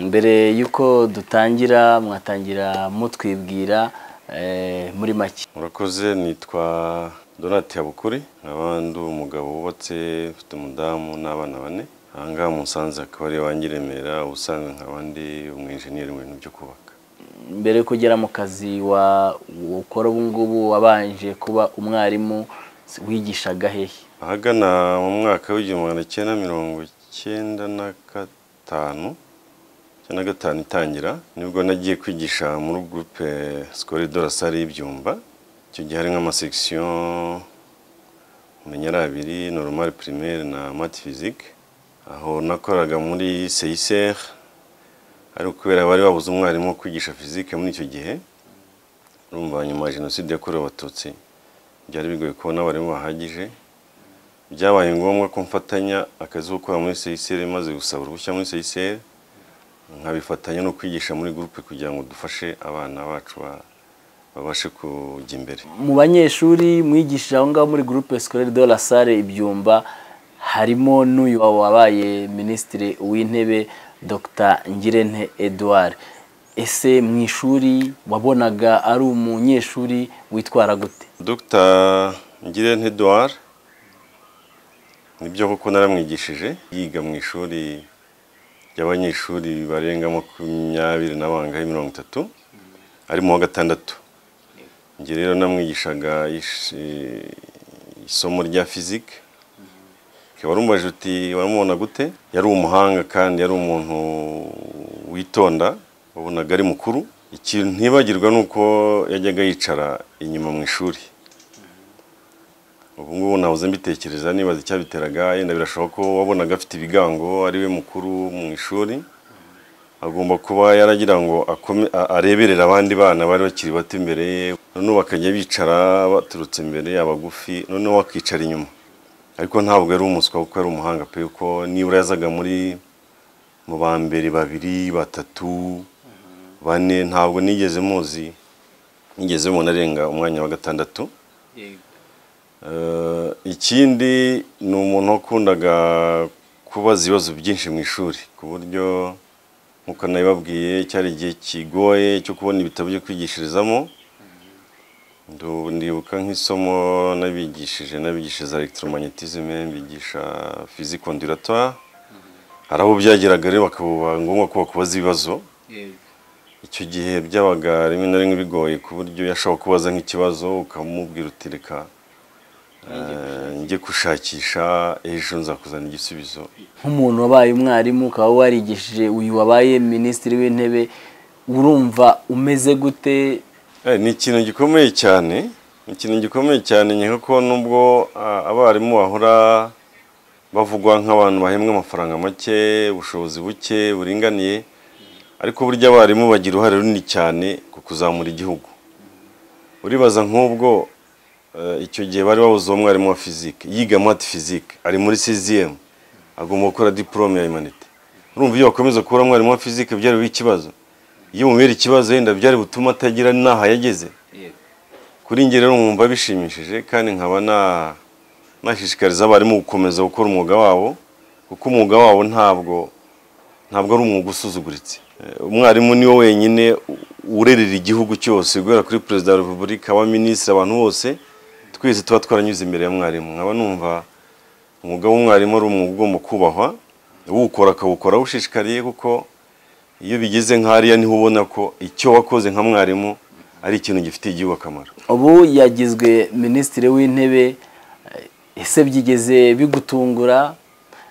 Mbere yuko dutangira mwatangira mutwibwira muri make. Murakoze, nitwa Donati Habukuri, nk'abandi umugabo wubatse ufite umudamu n'abana 4. Ahangaha Musanze akaba ari iwanjye i Remera, ubusanzwe nk'abandi umwenjeniyeri mu bintu byo kubaka. Mbere kugera mu kazi ukora ubu ngubu wabanje kuba umwarimu, wigishaga hehe? Ahagana mu mwaka w'1995 itangira nibwo nagiye kwigisha muri groupe scolaire de la Salle y'Ibyumba. Icyo gihe hari nk'amasection menyera 2, normal primaire na math physique. Aho nakoraga muri CICR, ariko kubera bari babuze umwarimu wo kwigisha physique muri icyo gihe, urumva nyuma ya jenoside yakorewe Abatutsi byari bigoye kubona abarimu bahagije. Byabaye ngombwa ko mfatanya akazi ko gukora muri CICR, maze gusaba uruhushya muri CICR nkabifatanya no kwigisha muri groupe kugira ngo dufashe abana bacu babashe kujya imbere. Mu banyeshuri mwigishije aho ngaho muri groupe scolaire de la Salle Ibyumba harimo n'uyu wabaye Minisitiri w'Intebe Dr Ngirente Edouard. Ese mu ishuri wabonaga ari umunyeshuri witwara gute? Dr Ngirente Edouard nibyo koko naramwigishije, yiga mu ishuri y'abanyeshuri barenga 20 n'abangahe 30, ari mu wa 6. Nge rero namwigishaga isomo rya physique. Warumbaje uti waramubona gute? Yari umuhanga kandi yari umuntu witonda, wabonaga ari mukuru. Ikintu ntibagirwa nuko yajyaga yicara inyuma mu ishuri. Ubu ngubu nahoze mbitekereza nibaza icyabiteraga, yenda birashoboka ko wabonaga afite ibigango, ari we mukuru mu ishuri. Agomba kuba yaragira ngo areberera abandi bana bari bakiri bato imbere ye, noneho bakajya bicara baturutse imbere abagufi, noneho wakicara inyuma. Ariko ntabwo yari umuswa kuko yari umuhanga pe, uko nibura yazaga mu ba mbere 2, 3, 4, ntabwo nigeze muzi, nigeze mubona arenga umwanya wa 6. Ikindi ni umuntu wakundaga kubaza ibibazo byinshi mu ishuri, ku buryo nkuko nabibabwiye cyari igihe kigoye cyo kubona ibitabo byo kwigishirizamo. Ndibuka nk'isomo nabigishije electromagnétisme, mbigisha physique ondulatoire. Hari aho byageraga rero bakaba ngombwa ko bakubaza ibibazo. Icyo gihe byabaga rimwe na rimwe bigoye ku buryo yashobora kubaza nk'ikibazo ukamubwira uti reka njye gushakisha ejo nzakuzana igisubizo. Nk'umuntu wabaye umwarimu ukaba warigishije uyu wabaye Minisitiri w'Intebe, urumva umeze gute? Ni ikintu gikomeye cyane, nyeka ko nubwo abarimu bahora bavugwa nk'abantu bahembwa amafaranga make, ubushobozi buke buringaniye, ariko burya abarimu bagira uruhare runini cyane ku kuzamura igihugu. Uribaza nk'ubwo icyo gihe bari babuze umwarimu wa physique, yiga math physique, ari muri 6e, agomba gukora diplome ya humanité. Urumva iyo bakomeza kubura umwarimu wa physique byari ikibazo. Iyo mubera ikibazo yenda byari butuma atagira naha yageze. Kuri nge rero mwumva bishimishije, kandi nkaba nashishikariza abarimu gukomeza gukora umwuga wabo, kuko umwuga wabo ntabwo ari umwuga usuzuguritse. Umwarimu niwe wenyine urerera igihugu cyose, guhera kuri Perezida wa Repubulika, abaminisitiri, abantu bose twese tuba twaranyuze imbere ya mwarimu. Nkaba numva umwuga w'umwarimu ari umwuga ugomba kubahwa, uwukora akawukora ushishikariye, kuko iyo bigeze nk'ariya niho ubona ko icyo wakoze nka mwarimu ari ikintu gifitiye igihugu akamaro. Ubu yagizwe Minisitiri w'Intebe, ese byigeze bigutungura?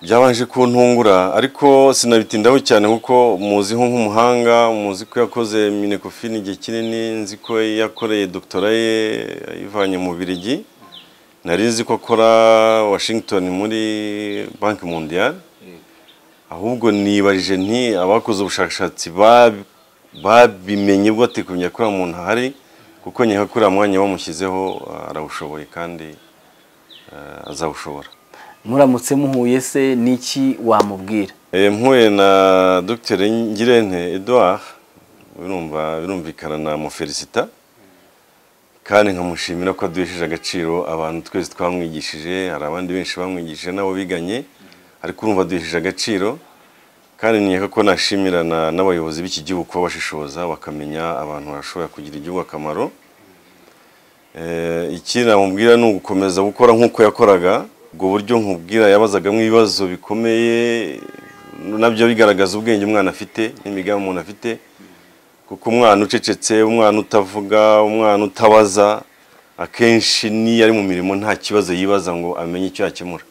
Byabanje kuntungura, ariko sinabitindaho cyane kuko muziho nk'umuhanga, muzi ko yakoze Minecofin igihe kinini, nzi ko yakoreye doctorat ye ayivanye mu Bubiligi, nari nzi ko akora Washington muri Banki Mondiale. Ahubwo nibarije nti abakoze ubushakashatsi babimenye bwo atekumenya kuri umuntu ahari, kuko nyeka kuri mwanya bamushyizeho arawushoboye kandi azawushobora. Muramutse muhuye se niki wamubwira? Mpuye na Dr Ngirente Edouard, birumvikana na mufelicita, kandi nkamushimira ko aduhesheje agaciro abantu twese twamwigishije. Hari abandi benshi bamwigishije nabo biganye, ariko urumva aduhesheje agaciro, kandi niyeka ko nashimirana n'abayobozi b'iki gihugu kuba bashishoza bakamenya abantu bashobora kugira igihugu akamaro. Iki namubwira ni ugukomeza gukora nk'uko yakoraga, ubwo buryo nkubwira yabazagamo ibibazo bikomeye nabyo bigaragaza ubwenge umwana afite n'imigambi umuntu afite, kuko umwana ucecetse, umwana utavuga, umwana utabaza akenshi niyo ari mu mirimo nta kibazo yibaza ngo amenye icyo yakemura.